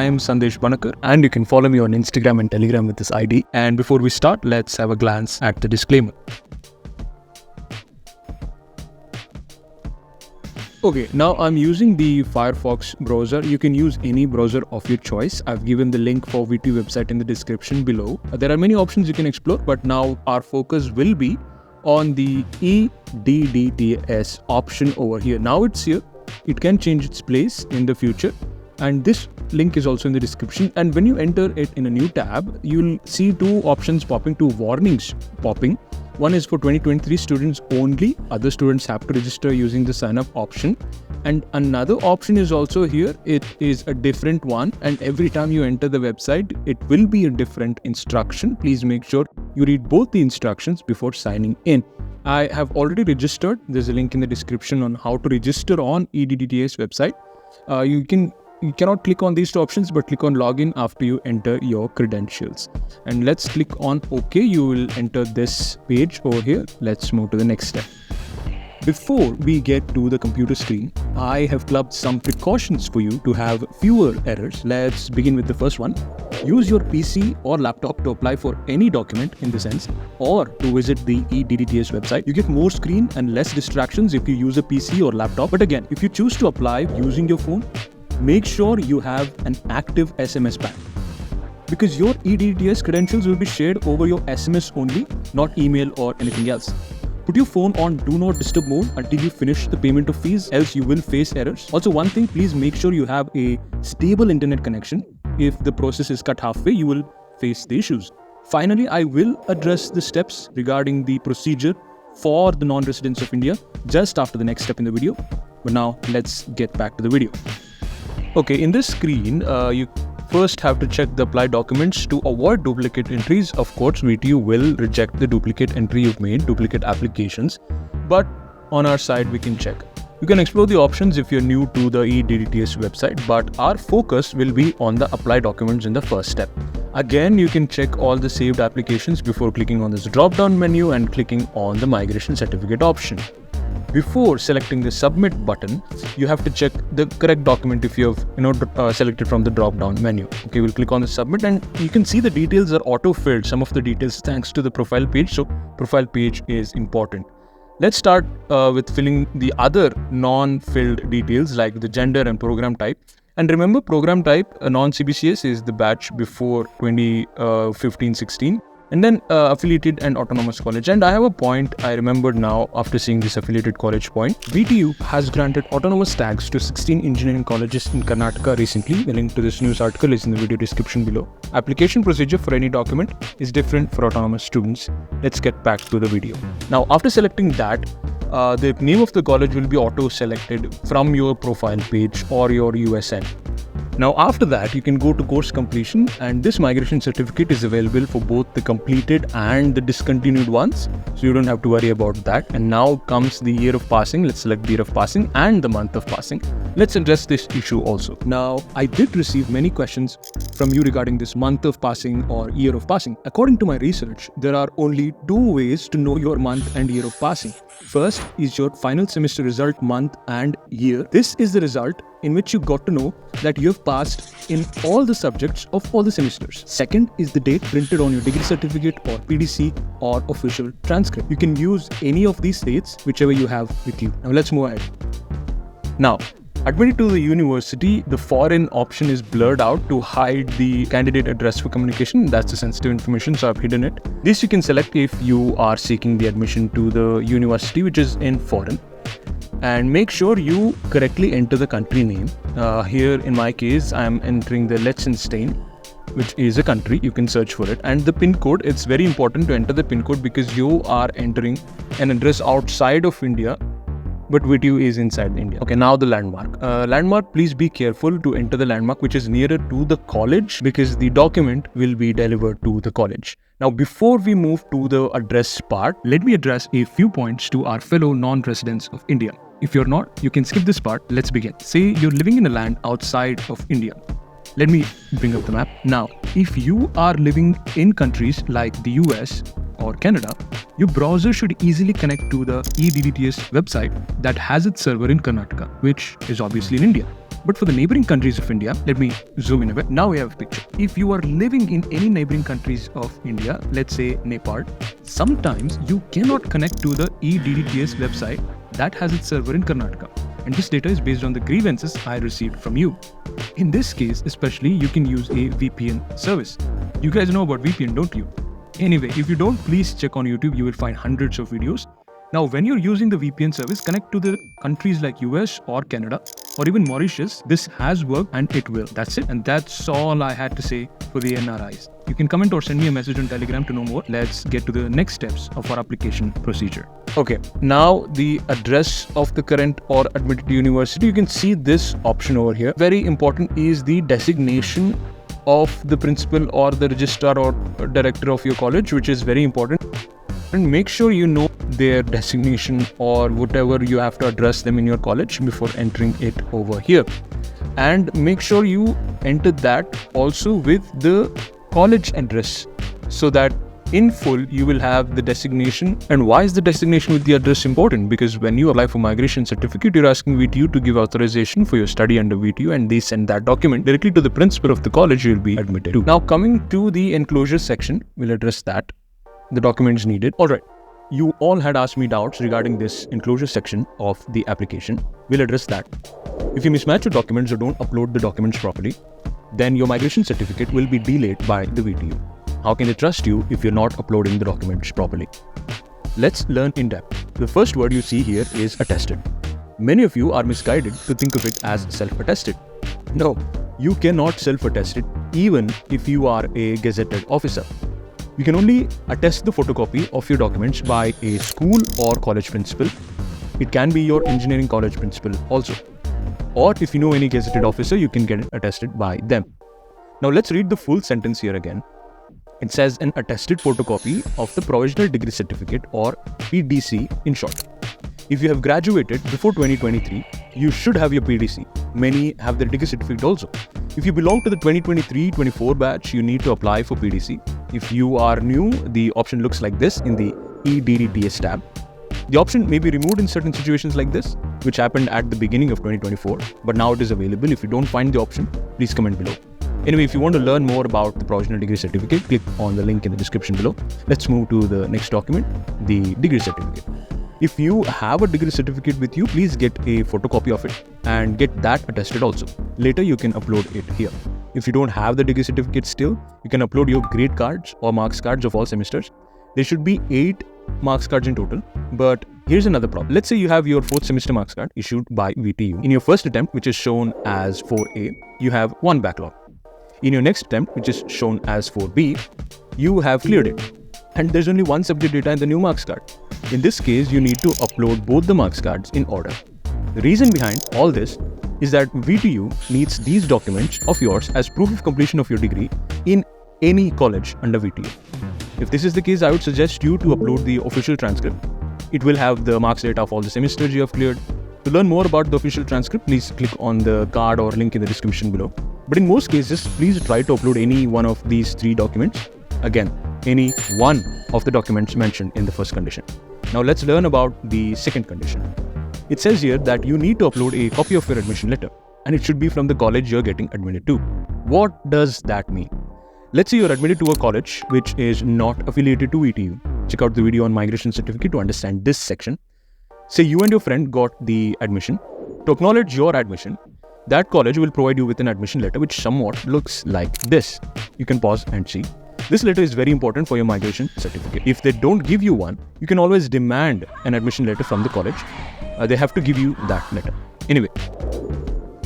I am Sandesh Banakar, and you can follow me on Instagram and Telegram with this ID. And before we start, let's have a glance at the disclaimer. Okay, now I'm using the Firefox browser. You can use any browser of your choice. I've given the link for VT website in the description below. There are many options you can explore, but now our focus will be on the EDDTS option over here. Now it's here. It can change its place in the future. And this link is also in the description. And when you enter it in a new tab, you'll see two options popping, two warnings popping. One is for 2023 students only. Other students have to register using the sign up option. And another option is also here. It is a different one. And every time you enter the website, it will be a different instruction. Please make sure you read both the instructions before signing in. I have already registered. There's a link in the description on how to register on EDDTS website. You cannot click on these two options, but click on login after you enter your credentials. And let's click on OK. You will enter this page over here. Let's move to the next step. Before we get to the computer screen, I have clubbed some precautions for you to have fewer errors. Let's begin with the first one. Use your PC or laptop to apply for any document in the sense or to visit the EDDTS website. You get more screen and less distractions if you use a PC or laptop. But again, if you choose to apply using your phone, make sure you have an active SMS pack, because your EDDTS credentials will be shared over your SMS only, not email or anything else. Put your phone on do not disturb mode until you finish the payment of fees, else you will face errors. Also, one thing, please make sure you have a stable internet connection. If the process is cut halfway, you will face the issues. Finally, I will address the steps regarding the procedure for the non-residents of India just after the next step in the video. But now let's get back to the video. Okay, in this screen, you first have to check the apply documents to avoid duplicate entries. Of course, VTU will reject the duplicate entry you've made, duplicate applications, but on our side, we can check. You can explore the options if you're new to the EDDTS website, but our focus will be on the apply documents in the first step. Again, you can check all the saved applications before clicking on this drop-down menu and clicking on the migration certificate option. Before selecting the submit button, you have to check the correct document if you have selected from the drop-down menu. Okay, we'll click on the submit and you can see the details are auto-filled. Some of the details thanks to the profile page. So profile page is important. Let's start with filling the other non-filled details like the gender and program type. And remember, program type non-CBCS is the batch before 2015-16. And then affiliated and autonomous college. And I have a point I remembered now after seeing this affiliated college point. VTU has granted autonomous tags to 16 engineering colleges in Karnataka recently. The link to this news article is in the video description below. Application procedure for any document is different for autonomous students. Let's get back to the video. Now, after selecting that, the name of the college will be auto-selected from your profile page or your USN. Now after that, you can go to course completion, and this migration certificate is available for both the completed and the discontinued ones. So you don't have to worry about that. And now comes the year of passing. Let's select the year of passing and the month of passing. Let's address this issue also. Now, I did receive many questions from you regarding this month of passing or year of passing. According to my research, there are only two ways to know your month and year of passing. First is your final semester result month and year. This is the result in which you got to know that you have passed in all the subjects of all the semesters. Second is the date printed on your degree certificate or PDC or official transcript. You can use any of these dates, whichever you have with you. Now let's move ahead. Now, admitted to the university, the foreign option is blurred out to hide the candidate address for communication. That's the sensitive information, so I've hidden it. This you can select if you are seeking the admission to the university, which is in foreign. And make sure you correctly enter the country name. Here in my case, I am entering the Liechtenstein, which is a country. You can search for it. And the pin code, it's very important to enter the pin code because you are entering an address outside of India, but VTU is inside India. Okay, now the landmark. Landmark, please be careful to enter the landmark which is nearer to the college because the document will be delivered to the college. Now, before we move to the address part, let me address a few points to our fellow non-residents of India. If you're not, you can skip this part. Let's begin. Say you're living in a land outside of India. Let me bring up the map. Now, if you are living in countries like the US or Canada, your browser should easily connect to the EDDTS website that has its server in Karnataka, which is obviously in India. But for the neighboring countries of India, let me zoom in a bit. Now we have a picture. If you are living in any neighboring countries of India, let's say Nepal, sometimes you cannot connect to the EDDTS website that has its server in Karnataka. And this data is based on the grievances I received from you. In this case, especially, you can use a VPN service. You guys know about VPN, don't you? Anyway, if you don't, please check on YouTube. You will find hundreds of videos. Now, when you're using the VPN service, connect to the countries like US or Canada or even Mauritius. This has worked and it will. That's it. And that's all I had to say for the NRIs. You can comment or send me a message on Telegram to know more. Let's get to the next steps of our application procedure. Okay, now the address of the current or admitted university. You can see this option over here. Very important is the designation of the principal or the registrar or director of your college, which is very important. And make sure you know their designation or whatever you have to address them in your college before entering it over here. And make sure you enter that also with the college address so that in full you will have the designation. And why is the designation with the address important? Because when you apply for migration certificate, you're asking VTU to give authorization for your study under VTU, and they send that document directly to the principal of the college you'll be admitted to. Now coming to the enclosure section, we'll address that. The documents needed. Alright, you all had asked me doubts regarding this enclosure section of the application. We'll address that. If you mismatch your documents or don't upload the documents properly, then your migration certificate will be delayed by the VTU. How can they trust you if you're not uploading the documents properly? Let's learn in depth. The first word you see here is attested. Many of you are misguided to think of it as self-attested. No, you cannot self-attest it even if you are a gazetted officer. You can only attest the photocopy of your documents by a school or college principal. It can be your engineering college principal also. Or if you know any gazetted officer, you can get it attested by them. Now let's read the full sentence here again. It says an attested photocopy of the provisional degree certificate, or PDC in short. If you have graduated before 2023, you should have your PDC. Many have their degree certificate also. If you belong to the 2023-24 batch, you need to apply for PDC. If you are new, the option looks like this in the EDDTS tab. The option may be removed in certain situations like this, which happened at the beginning of 2024, but now it is available. If you don't find the option, please comment below. Anyway, if you want to learn more about the provisional degree certificate, click on the link in the description below. Let's move to the next document, the degree certificate. If you have a degree certificate with you, please get a photocopy of it and get that attested also. Later, you can upload it here. If you don't have the degree certificate still, you can upload your grade cards or marks cards of all semesters. There should be 8 marks cards in total, but here's another problem. Let's say you have your 4th semester marks card issued by VTU. In your first attempt, which is shown as 4A, you have 1 backlog. In your next attempt, which is shown as 4B, you have cleared it. And there's only 1 subject data in the new marks card. In this case, you need to upload both the marks cards in order. The reason behind all this is that VTU needs these documents of yours as proof of completion of your degree in any college under VTU. If this is the case, I would suggest you to upload the official transcript. It will have the marks data of all the semesters you have cleared. To learn more about the official transcript, please click on the card or link in the description below. But in most cases, please try to upload any one of these 3 documents. Again, any one of the documents mentioned in the first condition. Now let's learn about the second condition. It says here that you need to upload a copy of your admission letter, and it should be from the college you're getting admitted to. What does that mean? Let's say you're admitted to a college which is not affiliated to VTU. Check out the video on migration certificate to understand this section. Say you and your friend got the admission. To acknowledge your admission, that college will provide you with an admission letter which somewhat looks like this. You can pause and see. This letter is very important for your migration certificate. If they don't give you one, you can always demand an admission letter from the college. They have to give you that letter. Anyway,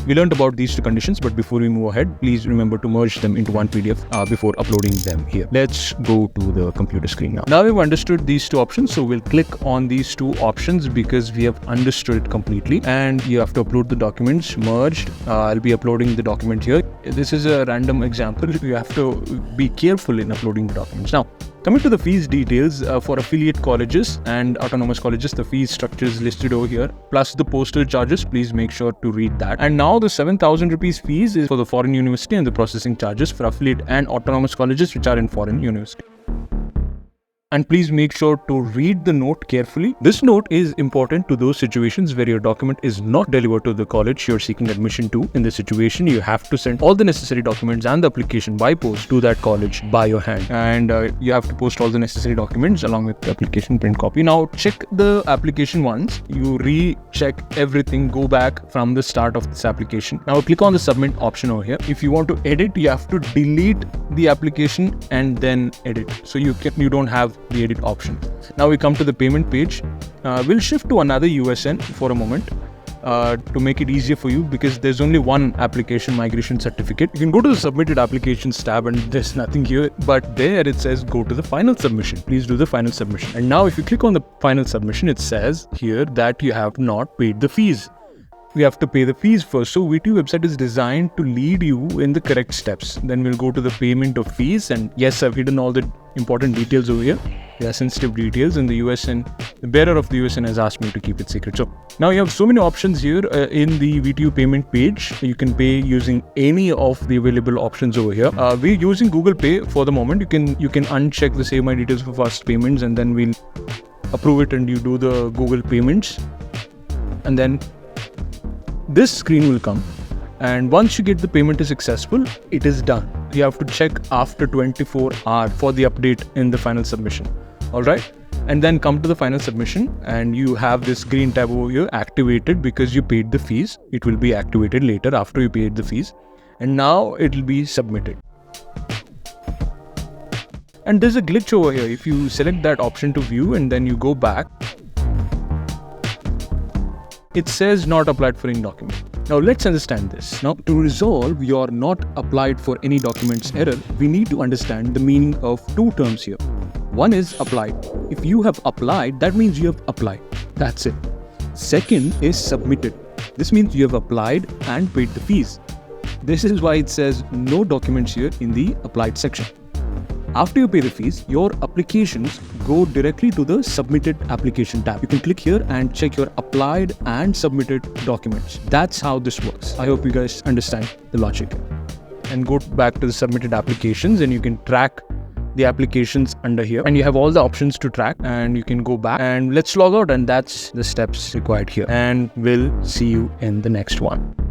we learned about these 2 conditions, but before we move ahead, please remember to merge them into one PDF before uploading them here. Let's go to the computer screen now. Now we've understood these 2 options, so we'll click on these 2 options because we have understood it completely. And you have to upload the documents merged. I'll be uploading the document here. This is a random example. You have to be careful in uploading the documents. Now, coming to the fees details for affiliate colleges and autonomous colleges, the fees structure is listed over here, plus the postal charges. Please make sure to read that. And now the 7,000 rupees fees is for the foreign university and the processing charges for affiliate and autonomous colleges which are in foreign university. And please make sure to read the note carefully. This note is important to those situations where your document is not delivered to the college you're seeking admission to. In this situation, you have to send all the necessary documents and the application by post to that college by your hand. And you have to post all the necessary documents along with the application print copy. Now, check the application once. You recheck everything. Go back from the start of this application. Now, click on the submit option over here. If you want to edit, you have to delete the application and then edit. So you don't have the edit option. Now we come to the payment page. We'll shift to another USN for a moment to make it easier for you, because there's only one application migration certificate. You can go to the submitted applications tab and there's nothing here, but there it says go to the final submission. Please do the final submission. And now if you click on the final submission, it says here that you have not paid the fees. We have to pay the fees first. So VTU website is designed to lead you in the correct steps. Then we'll go to the payment of fees, and yes, I've hidden all the important details over here. They are sensitive details, and the USN, the bearer of the USN has asked me to keep it secret. So now you have so many options here in the VTU payment page. You can pay using any of the available options over here. We're using Google Pay for the moment. You can uncheck the save my details for fast payments, and then we'll approve it and you do the Google payments. And then this screen will come, and once you get the payment is successful, it is done. You have to check after 24 hours for the update in the final submission. Alright, and then come to the final submission, and you have this green tab over here activated because you paid the fees. It will be activated later after you paid the fees, and now it will be submitted. And there's a glitch over here. If you select that option to view and then you go back, it says not applied for any document. Now let's understand this. Now, to resolve your not applied for any documents error, we need to understand the meaning of two terms here. One is applied. If you have applied, that means you have applied. That's it. Second is submitted. This means you have applied and paid the fees. This is why it says no documents here in the applied section. After you pay the fees, your applications go directly to the submitted application tab. You can click here and check your applied and submitted documents. That's how this works. I hope you guys understand the logic. And go back to the submitted applications, and you can track the applications under here, and you have all the options to track, and you can go back and let's log out, and that's the steps required here. And we'll see you in the next one.